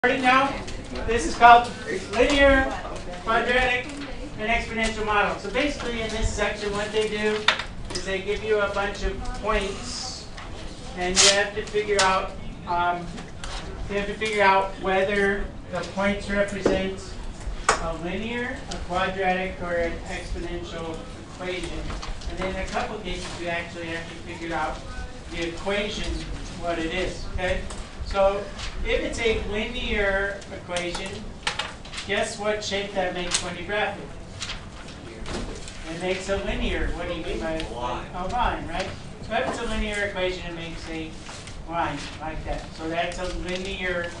Starting now, this is called linear, quadratic, and exponential model. So basically in this section what they do is they give you a bunch of points and you have to figure out whether the points represent a linear, a quadratic, or an exponential equation. And in a couple of cases we actually have to figure out the equation, what it is. Okay? So if it's a linear equation, guess what shape that makes when you graph it? It makes a linear. What do you mean by a line, right? So if it's a linear equation, it makes a line like that. So that's a linear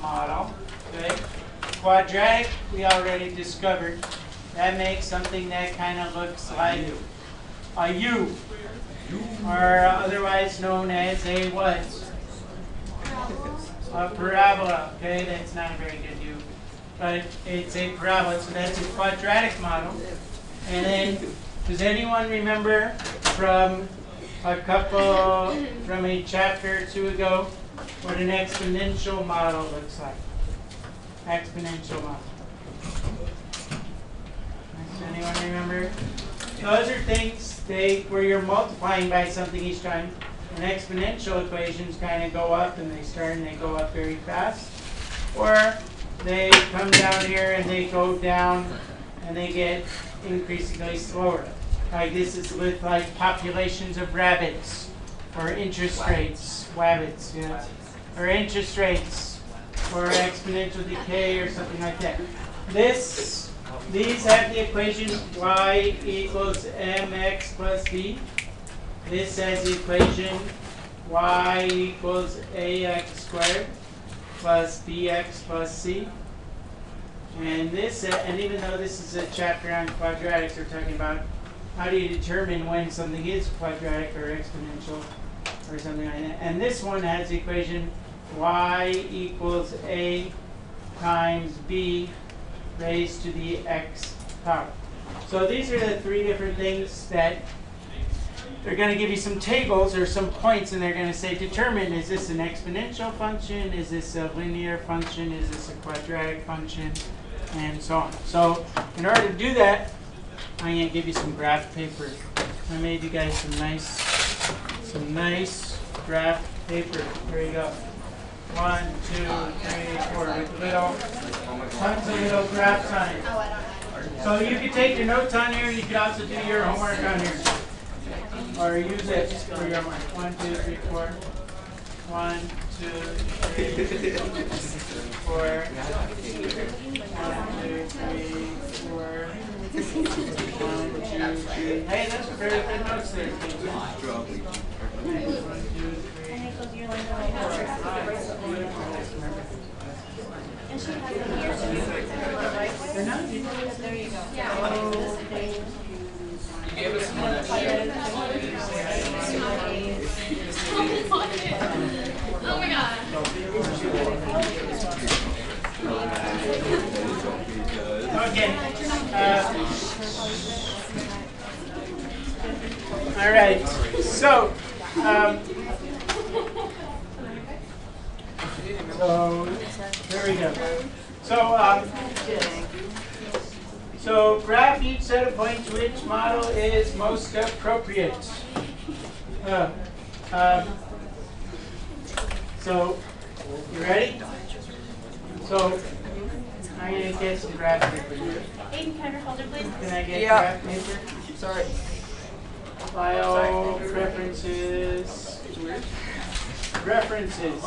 model. Okay? Quadratic, we already discovered. That makes something that kind of looks like a U, or otherwise known as a what? A parabola. Okay, that's not a very good U, but it's a parabola, so that's a quadratic model. And then, does anyone remember from a chapter or two ago what an exponential model looks like? Exponential model. Does anyone remember? Those are things where you're multiplying by something each time. And exponential equations kind of go up and they go up very fast. Or they come down here and they go down and they get increasingly slower. Like this is with like populations of rabbits or interest rates, wabbits, yeah, or interest rates or exponential decay or something like that. These have the equation y equals mx plus b. This has the equation y equals ax squared plus bx plus c. And even though this is a chapter on quadratics, we're talking about how do you determine when something is quadratic or exponential or something like that. And this one has the equation y equals a times b raised to the x power. So these are the three different things that they're going to give you some tables or some points, and they're going to say, determine, is this an exponential function, is this a linear function, is this a quadratic function, and so on. So in order to do that, I'm going to give you some graph paper. I made you guys some nice graph paper. Here you go. 1, 2, 3, 4, with tons of little graphs on it. So you can take your notes on here, you can also do your homework on here. Or use it for your homework. 1, 2, 3, 4. 1, 2, 3, 4. 1, 2, 3, 4. 1, 2, 3. Hey, that's very good notes there. 1, 2, 3. And she has them here. They're not. There you go. Yeah. Gave us one. Oh my God. Okay. All right. So there we go. So graph each set of points which model is most appropriate. So you ready? So I'm going to get some graph paper here. Aiden, can I have your folder, please? Can I get graph paper? Sorry. File, preferences. References.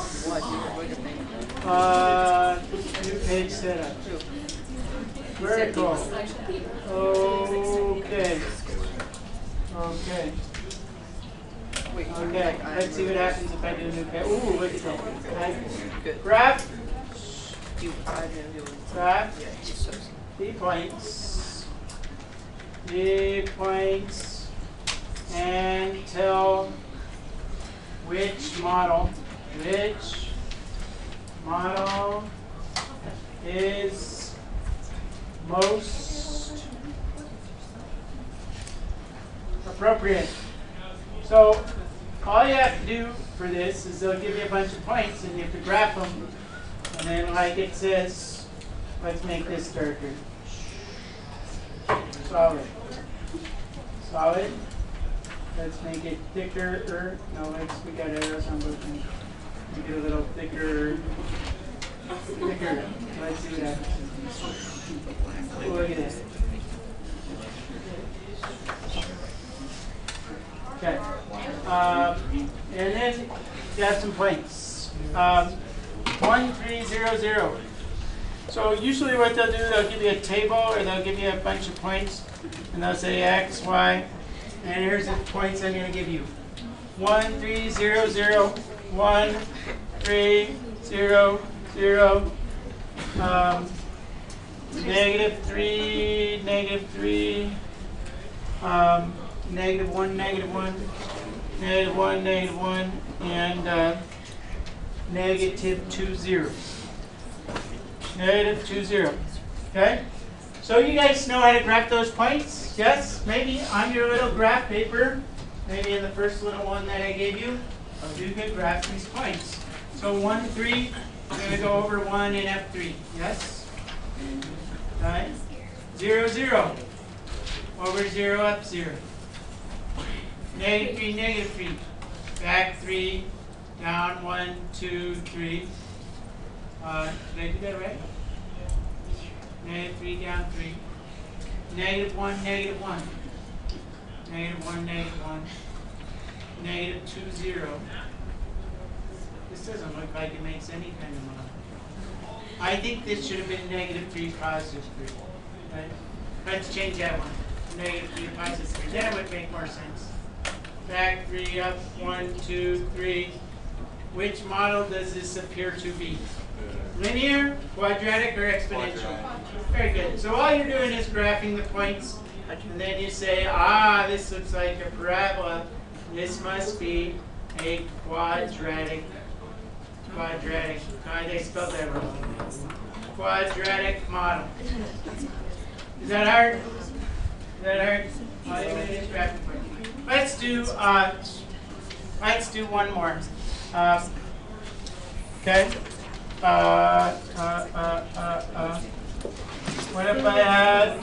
New page setup. Vertical. Okay. Okay. Let's see what happens if I do a new page. Ooh, look at that. Graph. Graph. The points. And tell which model is most appropriate. So all you have to do for this is they'll give you a bunch of points and you have to graph them And then like it says, let's make this darker. Solid. Solid. Let's make it thicker. No, we got arrows on both ends. Make it a little thicker. Thicker. Let's see what happens. Look at this. Okay. And then got some points. 1, 3, 0, 0. So usually what they'll do, they'll give you a table or they'll give you a bunch of points. And they'll say X, Y. And here's the points I'm going to give you. 1, 3, 0, 0. 1, 3, 0, 0. Negative 3, negative 3. Negative 1, negative 1. Negative 1, negative 1. And negative 2, 0. Negative 2, 0. Okay? So you guys know how to graph those points? Yes? Maybe on your little graph paper, maybe in the first little one that I gave you, you could graph these points. So 1, 3, I'm going to go over 1 in F3. Yes? Right? 0, 0. Over 0, up 0. Negative 3, negative 3. Back 3, down 1, 2, 3. Did I do that right? Negative 3, down 3. Negative 1, negative 1. Negative 1, negative 1. Negative 2, 0. This doesn't look like it makes any kind of model. I think this should have been negative 3, positive 3. Right? Let's change that one. Negative 3, positive 3. Then it would make more sense. Back 3, up 1, 2, 3. Which model does this appear to be? Linear, quadratic, or exponential? Very good. So all you're doing is graphing the points, and then you say, this looks like a parabola. This must be a quadratic. Quadratic. They spelled that wrong. Quadratic model. Is that hard? Is that hard? All you're doing is graphing points. Let's do one more. Okay. What if I had?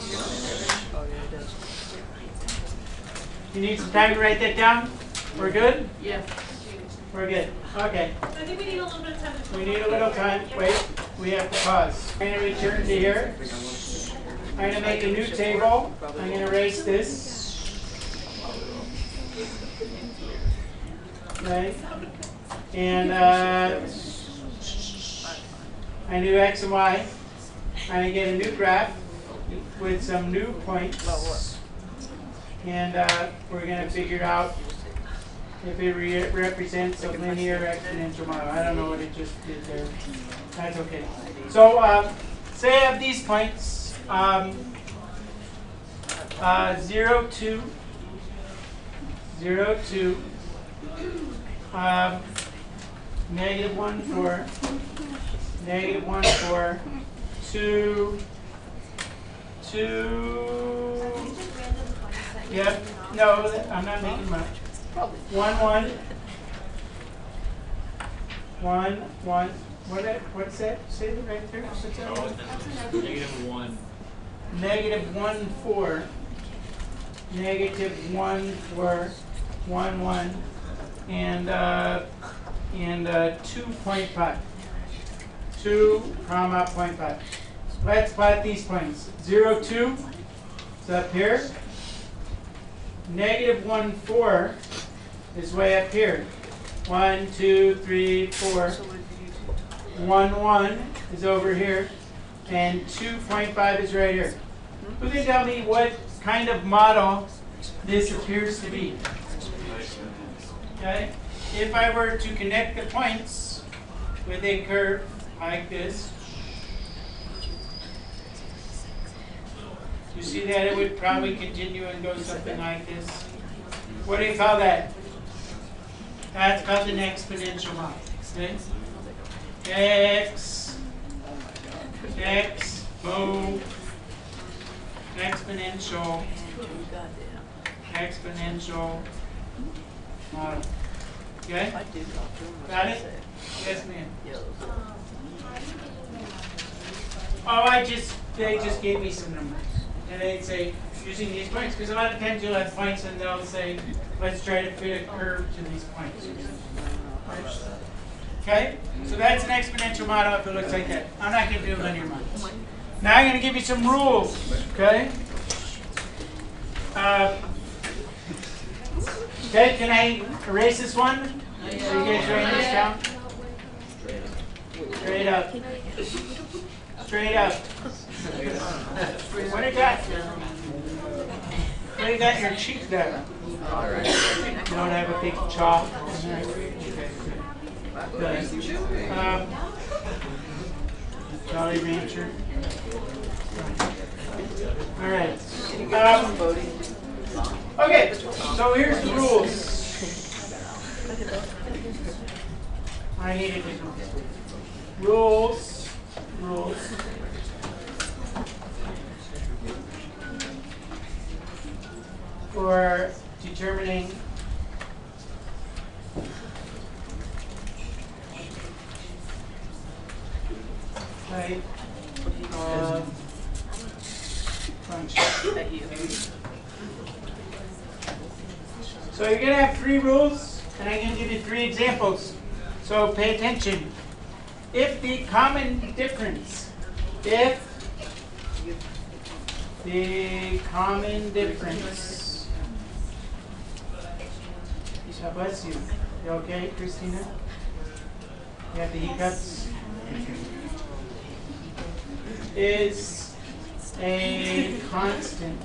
You need some time to write that down? We're good? Yeah. We're good. Okay. I think we need a little bit of time. We need a little time. Wait. We have to pause. I'm going to return to here. I'm going to make a new table. I'm going to erase this. Okay. And I do X and Y. I get a new graph with some new points. And we're going to figure out if it represents a linear exponential model. I don't know what it just did there. That's okay. So say I have these points. 0, 2. 0, 2. Negative 1, 4. Negative 1, 4. 2. 2. Yep. No, I'm not making much. 1, 1. 1, 1. What's that? Say it right there. What's that? Negative 1. Negative 1, 4. Negative 1, 4. 1, 1. And 2.5. 2, comma, 0.5. Let's plot these points. 0, 2 is up here. Negative 1, 4 is way up here. 1, 2, 3, 4. 1, 1 is over here. And 2.5 is right here. Who can tell me what kind of model this appears to be? Okay? If I were to connect the points with a curve like this, you see that it would probably continue and go something like this. What do you call that? That's called an exponential model. Okay? Boom, exponential model. Okay? Got it? Yes, ma'am. Oh, they just gave me some numbers. And they'd say, using these points, because a lot of times you'll have points and they'll say, let's try to fit a curve to these points. Okay? So that's an exponential model if it looks like that. I'm not going to do linear models. Now I'm going to give you some rules. Okay? Okay, can I erase this one? So you guys writing this down? Straight up. Straight up. What do you got? What do you got in your cheek there? You don't have a big chalk? Okay, good. Jolly Rancher. All right. Okay, so here's the rules. I needed to know. Rules. For determining type of function. So you're going to have 3 rules, and I'm going to give you 3 examples. So pay attention. If the common difference, God bless you. You okay, Christina? You have the hiccups? Is a constant.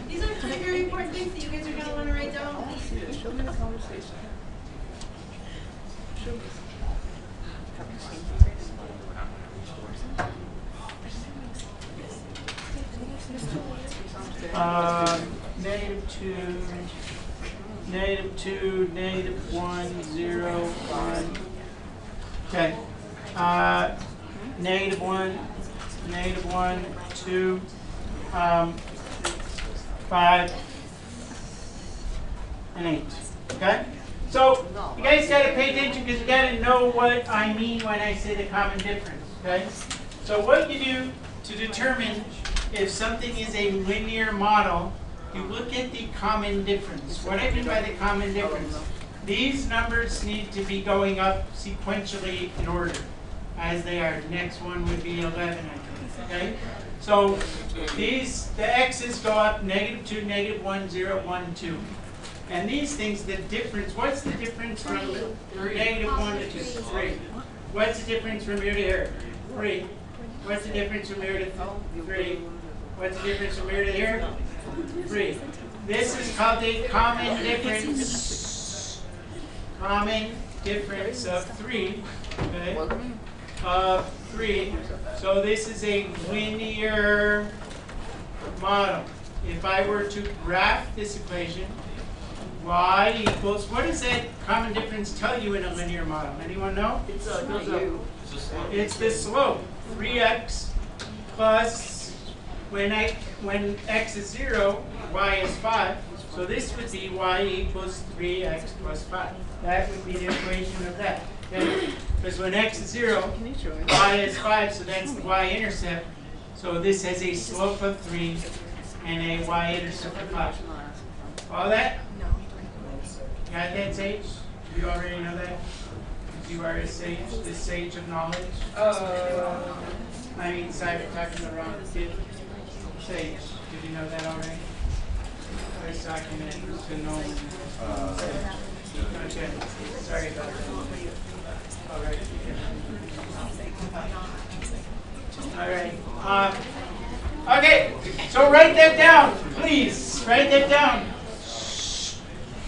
These are 3 very important things that you guys are going to want to write down. Show me the conversation. -2, -1, 0, 1. Okay. -1, -1, 2, 5, and 8. Okay? So you guys got to pay attention because you got to know what I mean when I say the common difference. Okay? So what you do to determine if something is a linear model, you look at the common difference. What I mean by the common difference, these numbers need to be going up sequentially in order as they are. The next one would be 11, I think. Okay? So the x's go up -2, -1, 0, 1, 2. And these things, the difference, what's the difference from -1 to 2? 3. What's the difference from here to here? 3. What's the difference from here to 3? What's the difference from here to here? 3. This is called a common difference. Common difference of 3. Okay? Of 3. So this is a linear model. If I were to graph this equation, y equals, what does that common difference tell you in a linear model? Anyone know? It's the slope. 3x plus, when x is 0, y is 5. So this would be y equals 3x plus 5. That would be the equation of that. Okay? Because when x is 0, y is 5, so that's the y-intercept. So this has a slope of 3 and a y-intercept of 5. All that? Got that, Sage? You already know that? You are a sage, the sage of knowledge. I mean, sorry, talking the wrong kid. Sage, did you know that already? I was talking to no one. Okay, sorry about that. All right. All right. Okay, so write that down, please. Write that down.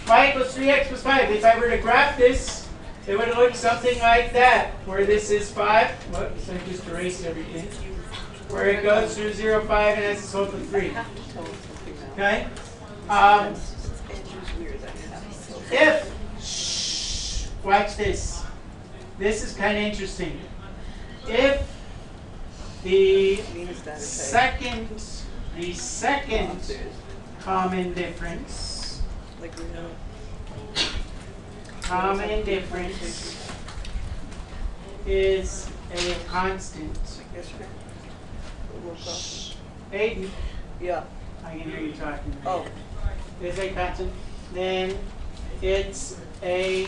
Y equals 3x plus 5. If I were to graph this, it would look something like that, where this is 5. Whoops, I just erased everything. Where it goes through 0, 5, and has a slope of 3. Okay? If, watch this. This is kind of interesting. If the second common difference is a constant? Yes, sir. Aiden, Yeah. I can hear you talking. Oh. Is a constant. Then it's a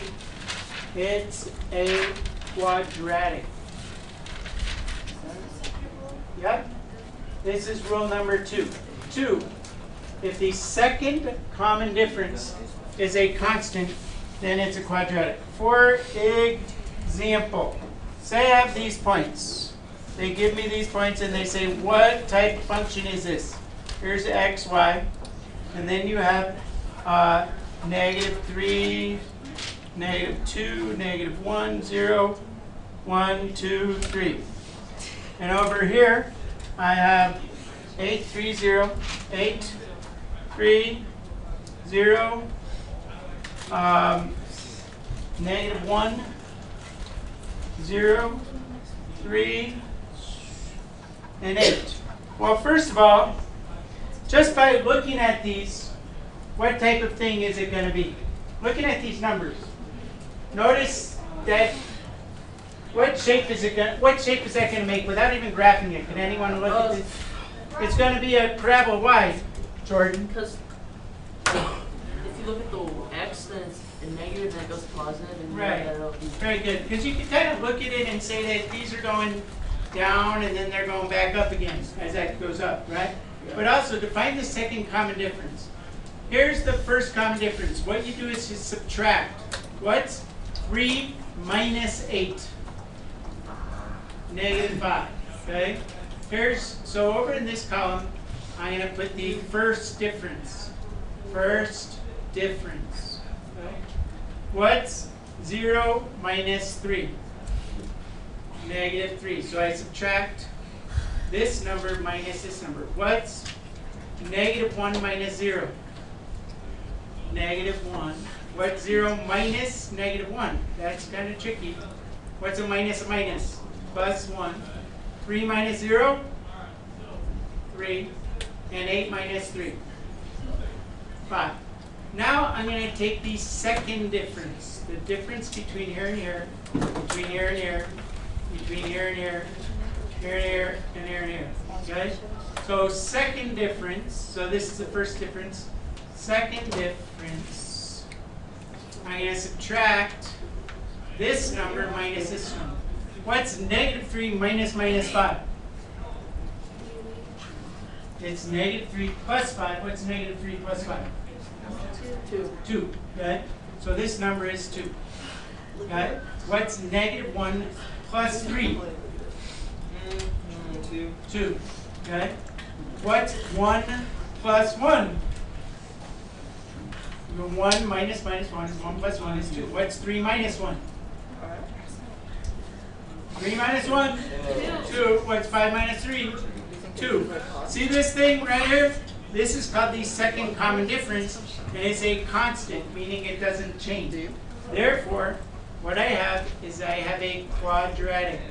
quadratic. Yep. This is rule number 2. 2. If the second common difference is a constant, then it's a quadratic. For example, say I have these points. They give me these points and they say, what type of function is this? Here's x, y. And then you have -3, -2, -1, 0, 1, 2, 3. And over here, I have 8, 3, 0, 8, 3, 0, -1, 0, 3, and 8. Well, first of all, just by looking at these, what type of thing is it going to be? Looking at these numbers, notice that what shape is that going to make without even graphing it? Can anyone look at this? It's going to be a parabola. Why, Jordan? Because if you look at the x, then it's a negative, then it goes positive, and Right. that'll be Very good. Because you can kind of look at it and say that these are going down and then they're going back up again as that goes up, right? But also to find the second common difference. Here's the first common difference. What you do is you subtract. What's 3 minus 8? -5. Okay? So over in this column, I'm going to put the first difference. First difference. Okay? What's 0 minus 3? -3. So I subtract this number minus this number. What's -1 minus 0? -1. What's 0 minus -1? That's kind of tricky. What's a minus? Plus 1. 3 minus 0? 3. And 8 minus 3? 5. Now I'm going to take the second difference. The difference between here and here, between here and here, between here and here, here and here, and here and here. Okay? So second difference, so this is the first difference. Second difference, I'm going to subtract this number minus this number. What's -3 minus -5? It's -3 plus 5. What's -3 plus 5? 2. Okay? So this number is 2. Okay? What's -1 plus 3? 2. Okay? What's 1 plus 1? 1 minus 1 is 1 plus 1 is 2. What's 3 minus 1? 3 minus 1? 2. What's 5 minus 3? 2. See this thing right here? This is called the second common difference, and it's a constant, meaning it doesn't change. Therefore, what I have is I have a quadratic.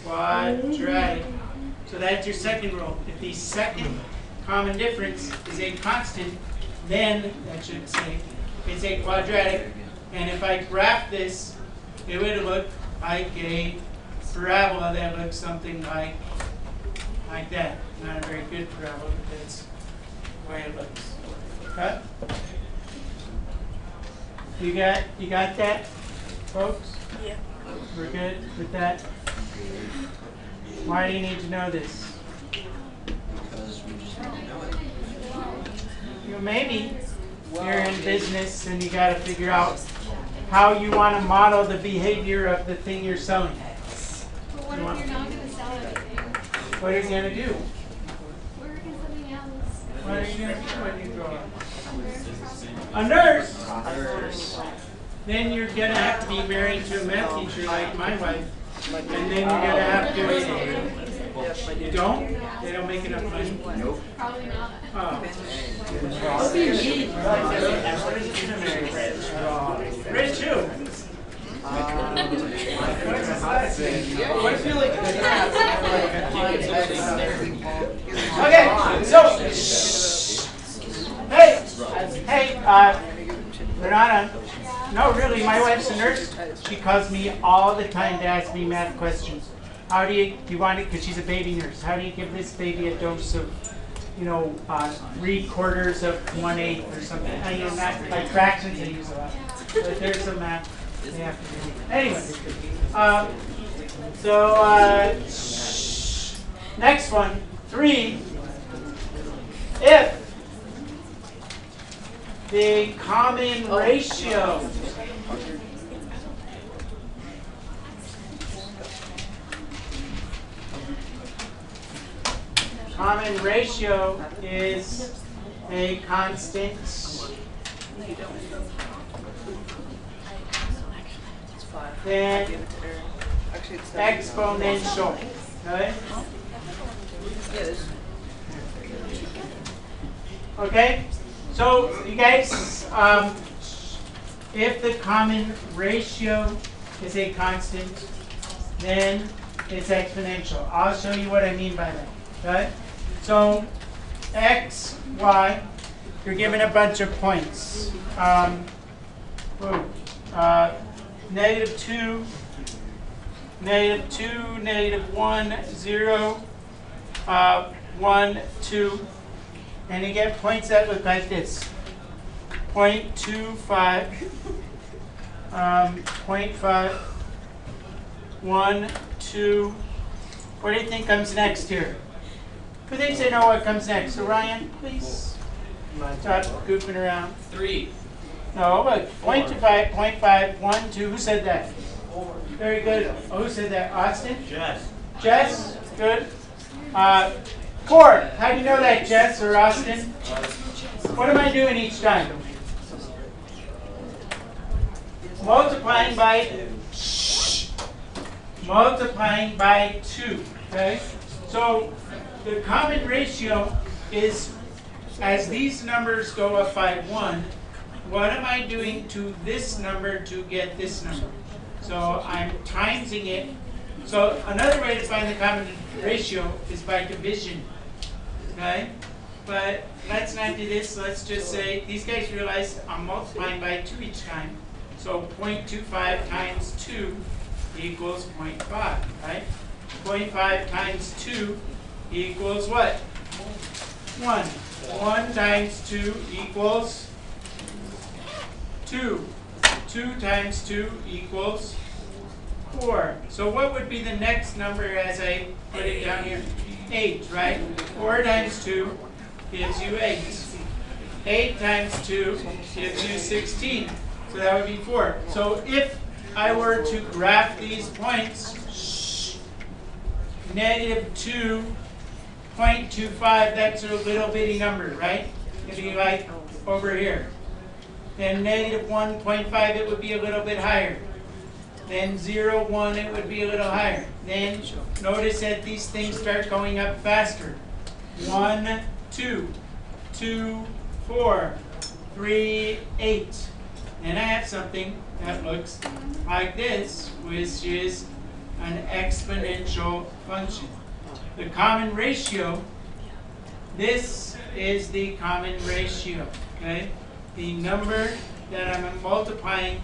Quadratic. So that's your second rule. If the second common difference is a constant, then, that should say, it's a quadratic. And if I graph this, it would look like a parabola that looks something like that. Not a very good parabola, but that's the way it looks. Okay? You got that, folks? Yeah. We're good with that? Why do you need to know this? Because we just don't know it. Maybe you're in business and you got to figure out how you want to model the behavior of the thing you're selling. But what if you're not going to sell anything? What are you going to do? Work in something else. What are you going to do when you grow up? A nurse. A nurse? Then you're going to have to be married to a math teacher like my wife. And then you're going to have to... You don't? They don't make enough money? Nope. Probably not. Oh. Rich who? Okay, so, hey, we're not on. No, really, my wife's a nurse. She calls me all the time to ask me math questions. How do you want it? Because she's a baby nurse. How do you give this baby a dose of, 3/4 of 1/8 or something? I know not like fractions they use a lot, but there's some math they have to do. Anyway, next one, 3. If the common ratio is a constant, then exponential. Okay? Okay? So, you guys, if the common ratio is a constant, then it's exponential. I'll show you what I mean by that. Okay? So, x, y, you're given a bunch of points. -2, -1, 0, 1, 2. And you get points that look like this. 0.25, 0.5, 1, 2. What do you think comes next here? Who thinks they know what comes next? Orion, please. Stop goofing around. 3. No, look. 0.25, 0.5, 1, 2. Who said that? Very good. Oh, who said that? Austin? Jess. Jess? Good. 4. How do you know that, Jess or Austin? What am I doing each time? Multiplying by 2. Okay? So the common ratio is, as these numbers go up by 1, what am I doing to this number to get this number? So I'm timesing it. So another way to find the common ratio is by division. Okay? But let's not do this. Let's just say, these guys realize I'm multiplying by 2 each time. So 0.25 times 2 equals 0.5, right? 0.5 times 2 equals what? 1. 1 times 2 equals 2. 2 times 2 equals 4. So what would be the next number as I put it down here? 8, right? 4 times 2 gives you 8. 8 times 2 gives you 16. So that would be 4. So if I were to graph these points, -2.25, that's a little bitty number, right? It'd be like over here. Then -1.5, it would be a little bit higher. Then 0, 1, it would be a little higher. Then notice that these things start going up faster. 1, 2, 2, 4, 3, 8. And I have something that looks like this, which is an exponential function. The common ratio, this is the common ratio, okay? The number that I'm multiplying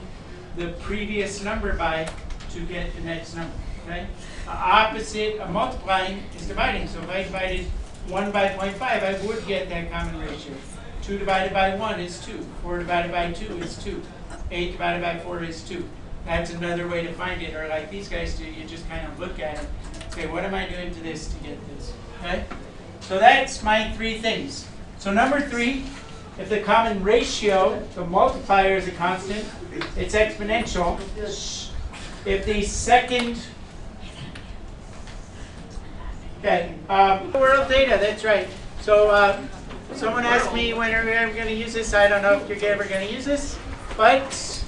the previous number by to get the next number, okay? The opposite of multiplying is dividing. So if I divided 1 by 0.5, I would get that common ratio. 2 divided by 1 is 2. 4 divided by 2 is 2. 8 divided by 4 is 2. That's another way to find it. Or like these guys do, you just kind of look at it. Okay, what am I doing to this to get this? Okay? So that's my 3 things. So number 3, if the common ratio, the multiplier is a constant, it's exponential. If the second, okay, world data, that's right. So someone asked me when are we ever going to use this. I don't know if you're ever going to use this, but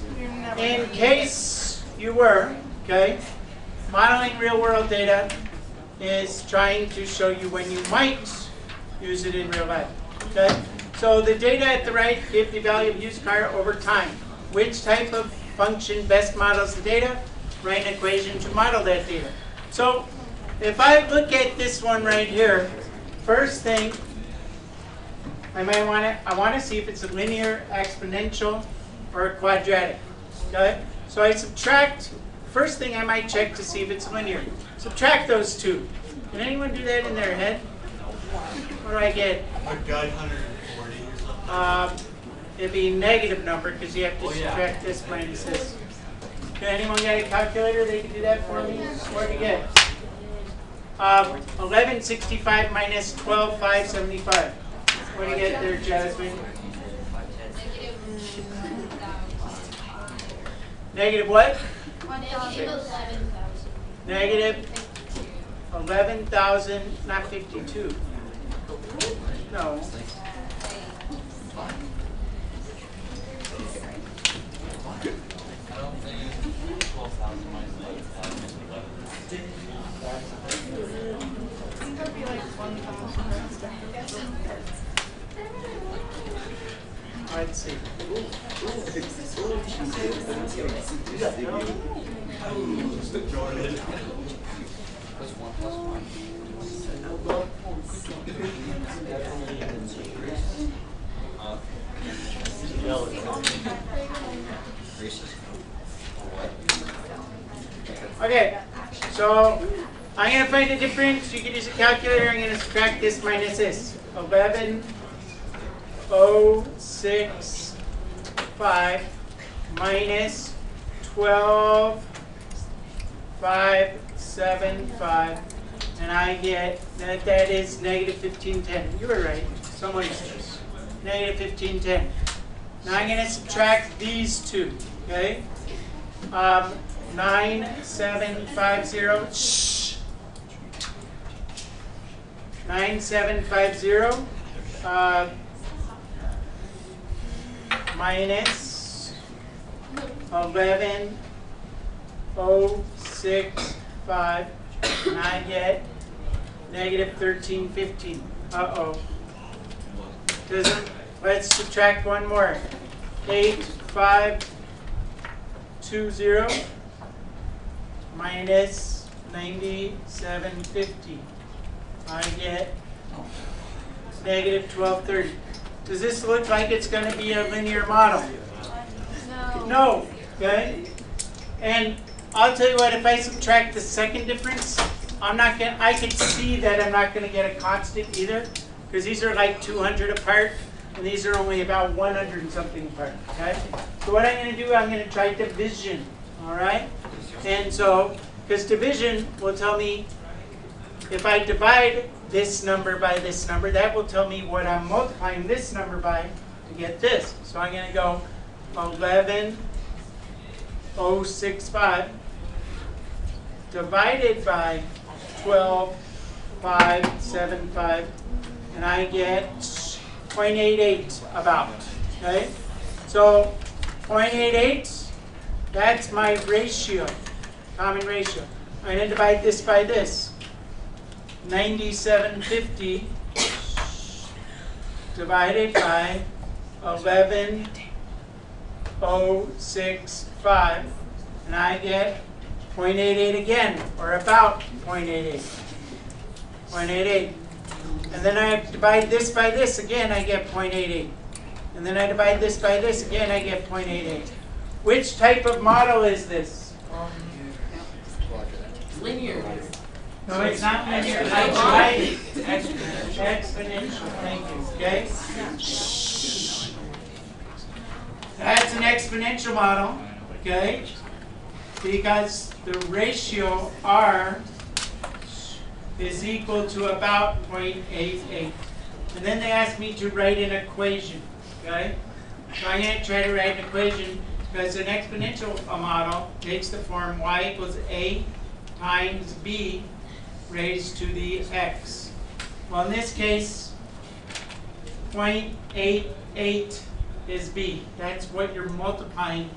in case you were, okay, modeling real world data is trying to show you when you might use it in real life. Okay? So the data at the right give the value of used car over time. Which type of function best models the data? Write an equation to model that data. So if I look at this one right here, first thing I want to see if it's a linear, exponential, or a quadratic. Okay? So I subtract, first thing I might check to see if it's linear. Subtract those two. Can anyone do that in their head? What do I get? I got 140 or something. It'd be a negative number because you have to subtract this minus this. Okay, anyone got a calculator? They can do that for me? What'd you get? 1165 minus 12,575. What do you get there, Jasmine? Negative what? Negative 11,000, not 52. No. I don't think 12,000 minus 11,000 is 11. I think that'd be like 1,000. Let's see. Jordan. What's 1 plus 1? Okay, so I'm going to find the difference. You can use a calculator. I'm going to subtract this minus this. 11,065 minus 12,575. And I get that is negative 1510. You were right. Someone says. Negative 1510. Now I'm going to subtract these two. Okay? 9750. Shh. 9750 minus 11,065, and I get negative 1315. Uh-oh. Doesn't. Let's subtract one more. 8520 minus 9750. I get negative 1230. Does this look like it's going to be a linear model? No. Okay? And I'll tell you what, if I subtract the second difference, I can see that I'm not going to get a constant either, because these are like 200 apart, and these are only about 100 and something apart. Okay? So what I'm going to do, I'm going to try division. All right? And so, because division will tell me, if I divide this number by this number, that will tell me what I'm multiplying this number by to get this. So I'm going to go 11,065 divided by 12,575, and I get 0.88 about. Okay? So 0.88, that's my ratio, common ratio. I'm going to divide this by this. 9750 divided by 11,065, and I get 0.88 again, or about 0.88. 0.88. And then I divide this by this again, I get 0.88. And then I divide this by this again, I get 0.88. Which type of model is this? Linear. No, it's not linear. Exponential. Thank you. Okay? That's an exponential model. Okay? Because the ratio R is equal to about 0.88. And then they asked me to write an equation. Okay? So I'm going to try to write an equation because an exponential model takes the form y equals a times b raised to the x. Well, in this case, 0.88 is b. That's what you're multiplying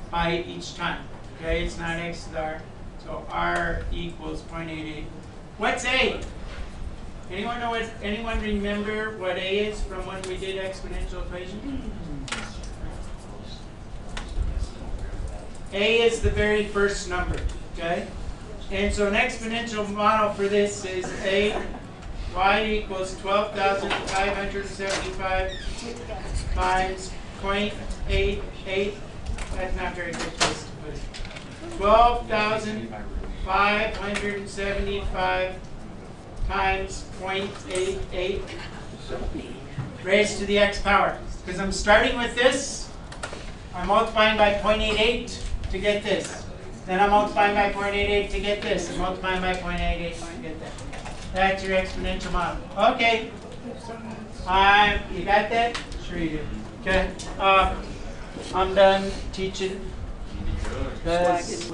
by each time. Okay, it's not x to the r. So r equals 0.88. What's a? Anyone know what? Anyone remember what a is from when we did exponential equation? A is the very first number. Okay. And so an exponential model for this is a y equals 12,575 times 0.88 That's not a very good place to put it. 12,575 times 0.88 raised to the x power. Because I'm starting with this, I'm multiplying by 0.88 to get this. Then I'm multiplying by 0.88 to get this. And multiplying by 0.88 to get that. That's your exponential model. Okay. You got that? Sure you do. Okay. I'm done teaching. 'Cause